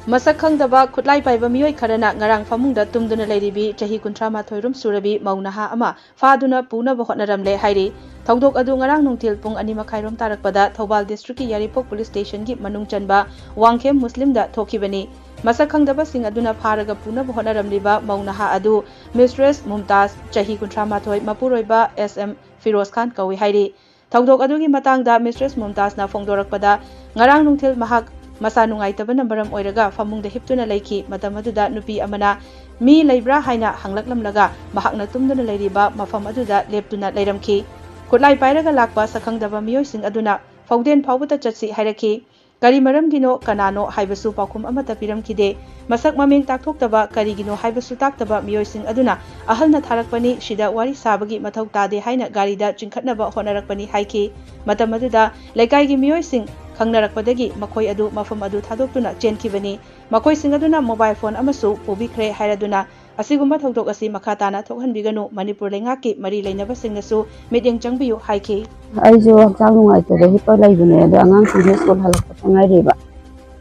Masak khangdaba khutlai paiba miyoi kharana ngarang famungda tumduna leiribi chahi 38 rum surabi maunaha ama faduna punaba hotnaramle hairi thongdok adu ngarang nungthil pung 2:30 rom tarakpada Thobal district ki Yaripok police station gi manung chanba Wangkhem Muslim da thokibani masak khangdaba sing aduna pharaga punaba hotnaramliba maunaha adu Mistress Mumtaz chahi 38 mapuroiba SM Firoz Khan kawi hairi thongdok adu gi matangda Mistress Mumtaz na phongdorakpada ngarang nungthil mahak masa nungaitaba nambaram oiraga famungda hiptuna leiki matam aduda nupi amana mi leibra haina hanglaklamlaga mahakna tumduna leiriba mafam aduda leptuna leiramki kutlai pairaga lakpa sakhangdaba miyoising aduna fauden phawbata chatsi hairaki kari maramgino kanano haibasu pakhum amata piramkide masak maming takthokdaba karigino haibasu taktaba miyoising aduna ahalna tharakpani shida wari sabagi mathau tade haina garida chingkhatnaba honarakpani haiki matam aduda lekai gi miyoising khangnarakpadagi makhoi adu mafam adu thadoktuna chenkibani makhoi sing aduna mobile phone amasu pubikhre hairaduna asigumba thokdok asi makhatana thokhanbiganu Manipur lengaki mari leinaba singnasu mityeng changbiyu haiki aijo hakchang nungaitaba hipa laibane adu angang singhe school halakpa thangairiba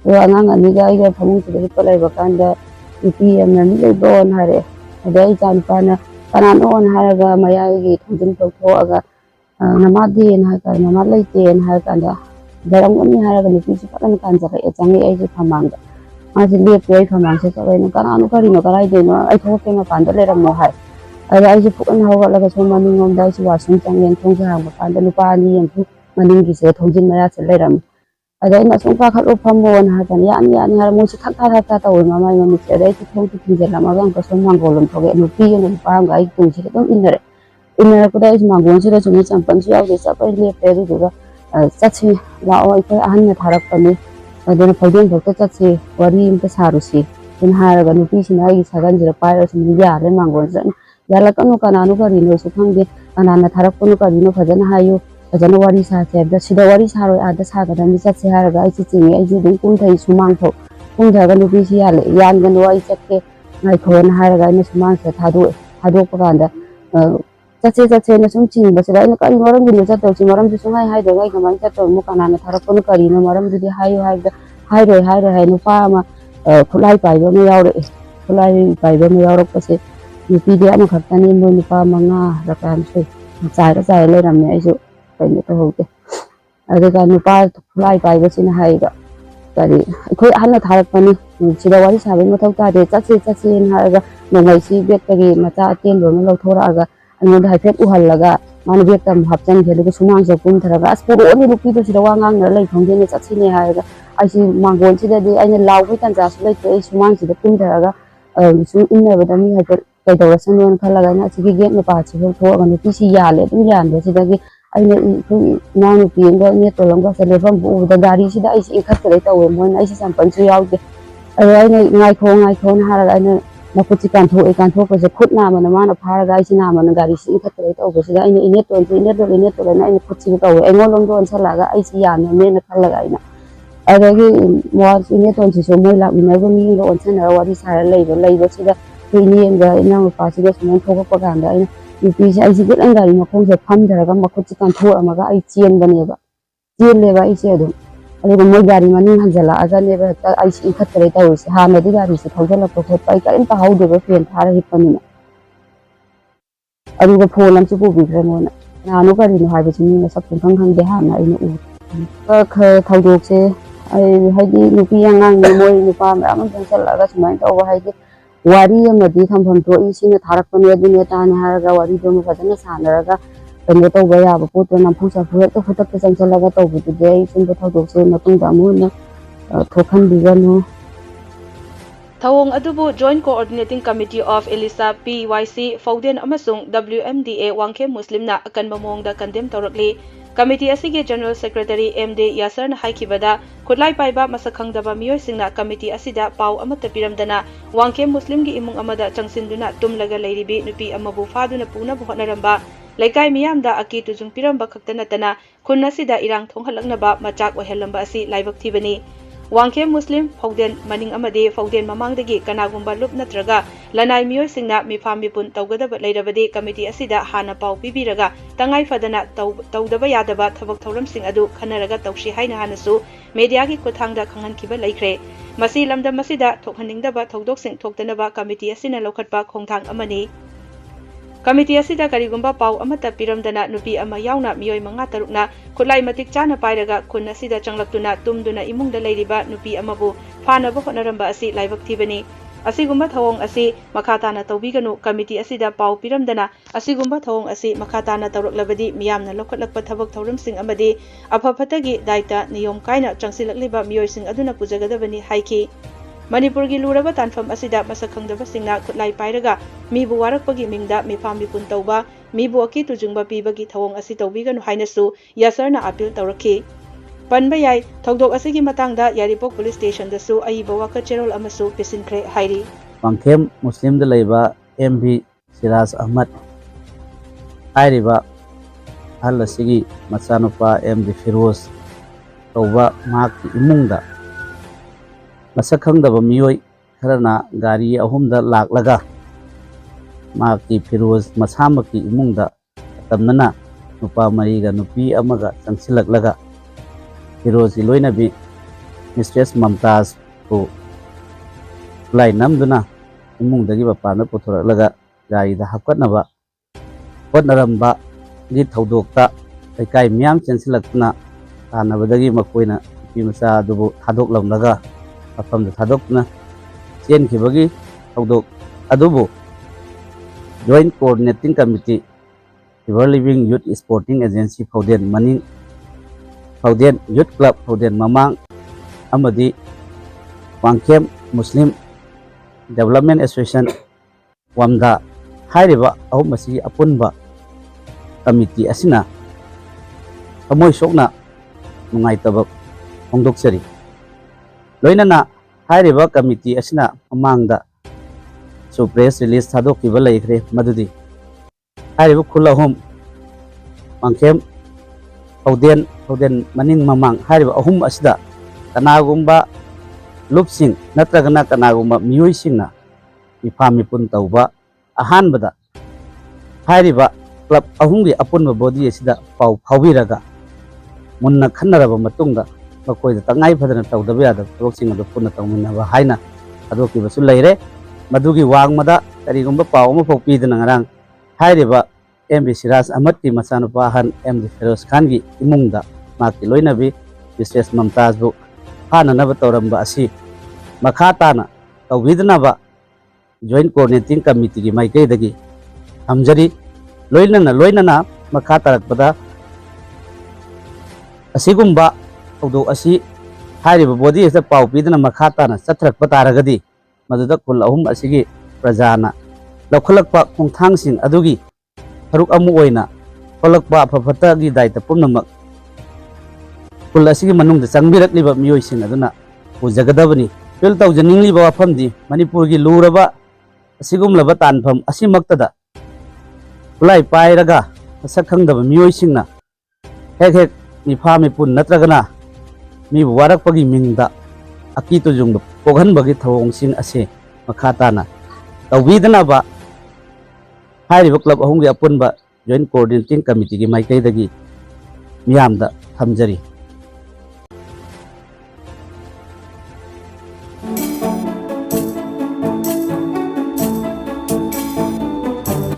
adu angang aniga aiga phamungsida hipa laiba kanda nupi amna mi leibon hare adu ai chanpana kanano on haraga mayagi thongjin thokhoaga namadi en haka nama leite en haka darang oni haraga nupi sipakan kanja ka echangi aijo phamangda maji lepe ai phamang se chabaina kanano karino karai deno ai thoke ma panda leramo hai aijo pukan hawalaga so maningom dai si wasung changyen thongja hang panda nupa ani en thu maningi se thongjin maya se leram adai na sungpa khalo phamon ha kan yan har mo si thak ta tawi mamai mami se dai thong tu kinjela magang ka so mangolom thoge nupi en nupa ga ai tung si dum inner ko dai mangon si da chumi champan si yaw de sa pai lepe ru ga chachi lao ai ko ahan na tharak pani adena phauden bhakta chachi wari imta sarusi in haraga nupi sina ai sagan jira paira sini yale mangon jan yala kanu kananu karino su khangde kanana tharak punu karino phajana hayo phajana wari sa chebda sida wari saroi ada saga da mi chachi haraga ai chingi ai ju dum kum thai sumang tho kum thaga nupi si yale yan gan wai chatte ngai khon haraga ni sumang sa thado pakanda chache na sum ching basira ina kari maram gi cha to chi maram ji sungai hai de ngai kaman cha to mu kana na tharak punu kari na maram ji hayo hai hai nu pa ma khulai pai ba me yaure khulai pai ba me yaure pase nupi de ama khattani mo nu pa manga rakam se chai le ram ne aisu pai ne to hote ade ka nu pa khulai pai ba sin hai ga kari khoi hanna tharak pani sida wari sabe ma thau ta de chache in ha ga ngai si bet gi macha ten do no lo thora ga anh hay phép u hal laga mana việc tam hấp chân thì cái số mang giờ cũng thật là asporo oni lupi to sida wangang na lai thong de ne chachi ne ha ga ai si mangon sida de ai lau với tan ja su lai te số mang sida cũng thật là su in na ba mi hay phép kai do san non khala ga na chi gi get na pa chi ho tho ga ni pi si ya le dum yan de sida gi ai ne na nu pi ga ne to long ga sa le fam bu da gari sida ai si khat le ta we mon ai si sam pan su yaw de ai ne ngai kho na ha ga ai ne makuchi kan tho ko je khut na mana mana phara gai si na mana gari si khat le to ko si ai ne ine to na ai khuchi ko ai ngolong don sala ga ai si ya ne na khala ga ina ai gi mo ine to si so moi la ina go mi go on sana wari sa lai ba si da ni en ga ina ma pa si ga sunan tho ko ga da ina ni pi si ai si get an gari ma khong je pham da ga makuchi kan tho ama ga ai chien ba ne ba chien le ba ai se do ai go moi gari mani hanjala aga ne ba ta ai si khat le ta si ha na di gari si thojala ko khot pai ka in pa hau de ba fen thara hi panina adu go phone am chu bu bi re mo na no gari no hai ba chini na sap thong khang de ha na ai no u ka thau dok se ai hai di nupi angang ni moi nupa ma am thang sal ga sumai to ba hai di wari am di tham pham to i sin tharak pani adu ne ta ne har ga wari do mo phajana sanara ga tengge to ba ya ba po to nam phu sa phu to phutak te chang la ga to bu de sin ba thau dok se na tung da mo na thokhan bi ga no Thawong adubu Joint Coordinating Committee of Elisa PYC Fauden amasung WMDA Wangkhem Muslimna akan mamongda condemn tawrakli Committee asige General Secretary MD Yasser na haikibada khutlai paiba masakhangdaba miyoi singna committee asida pau amata piramdana Wangkhem Muslim gi imung amada changsinduna tumlaga leiribi nupi amabu faduna puna bhotnaramba laikai miyamda aki tujung piramba khaktanatana khunna sida irang thonghalaknaba machak ohelamba asi laibak thibani Wangkhem Muslim Fauden Maning amadi Fauden mamangdagi kanagumba lup natraga lanai miyoisingna mifam mipun tawgadaba leirabadi committee asida hana pau pibiraga tangai fadana tawdaba yadaba thabak thauramsing adu khanaraga tawshi haina hanasu media gi kuthangda khangankiba laikre masi lamdam masida thokhaningdaba thawdoksing thoktanaba committee asina lokhatpa khongthang amani Committee asida karigumba pau amata piramdana nupi ama yauna miyoi manga tarukna khulai matik chana pairaga khun asida changlaktuna tumduna imungda leiriba nupi amabu phanaba honaramba asi laibak thibani asigumba thawong asi makhatana tawbiganu committee asida pau piramdana asigumba thawong asi makhatana tawraklabadi miyamna lokhatlakpa thabak thauramsing amadi apaphatagi daita niyom kaina changsilakliba miyoising aduna pujagadabani haiki Manipur gi luraba tanfam asida masak khangdaba singna khutlai pairaga mibu warakpagi mingda mifam mipun tawba mibu aki tujungba pibagi thawong asi tawbiganu hainasu yasarna appeal tawrakhi panba yai thogdok asigi matangda Yaripok police station dasu aiba waka cherol amasu pisinkre hairi Wangkhem Muslim da leiba MB Siraj Ahmad hairiba hal asigi machanupa MB Firoz tawba maki imungda masak khangdaba miyoi kharana gari ahumda laklaga maki Firoz machamaki imungda tamnana nupa mariga nupi amaga changsilaklaga Firoz loinabi Mistress Mamtaz ko lai namduna imungdagi bapana puthuraklaga gari da hapkatnaba hotnaramba gi thaudokta kaikai miyam chensilakna tanabadagi makoina nupi macha adubu thadoklamlaga afamda thadokna chenkibagi thawdok adubu Joint Coordinating Committee Ever Living Youth Sporting Agency Fauden Maning Fauden Youth Club Fauden Mamang amadi Wangkhem Muslim Development Association Wamda hairiba ahum asigi apunba committee asina amoi sokna nungaitaba hongdoksari loinana hairiba committee asina mamangda so press release thadokkiba laikre madudi hairiba khulahum Wangkhem Fauden maning mamang hairiba ahum asida kanagumba lupsing natragana kanagumba miyoisingna mifam mipun tawba ahanbada hairiba club ahumgi apunba body asida pau phawiraga munna khannaraba matungda makoida tangai phadana tawdaba yada throksing adu punna tawminaba haina adoki basu leire madugi wangmada karigumba paw ama pokpidana ngarang hairiba MB Siraj Ahmad ki machanupa han MB Firoz Khan gi imungda maki loinabi Mistress Mamtaz bu hananaba tawramba asi makhatana tawbidnaba Joint Coordinating Committee gi maikaidagi hamjari loinana makhatarakpada asigumba thawdok asi hairiba body asa paw pidana makhatana chathrakpa taragadi maduda khul ahum asigi prajana lokhalakpa khongthangsing adugi tharuk amu oina kholakpa afafata gi daita pumnamak khul asigi manungda changbirakliba miyoising aduna pujagadabani fil tawjaningliba wafamdi Manipur gi luraba asigumlaba tanfam asimaktada khulai pairaga masak khangdaba miyoisingna hek mifam mipun natragana mibu warakpagi mingda aki tujungda poghanbagi thawongsing ase makhatana tawbidanaba hairiba club ahumgi apunba Joint Coordinating Committee gi maikaidagi miyamda thamjari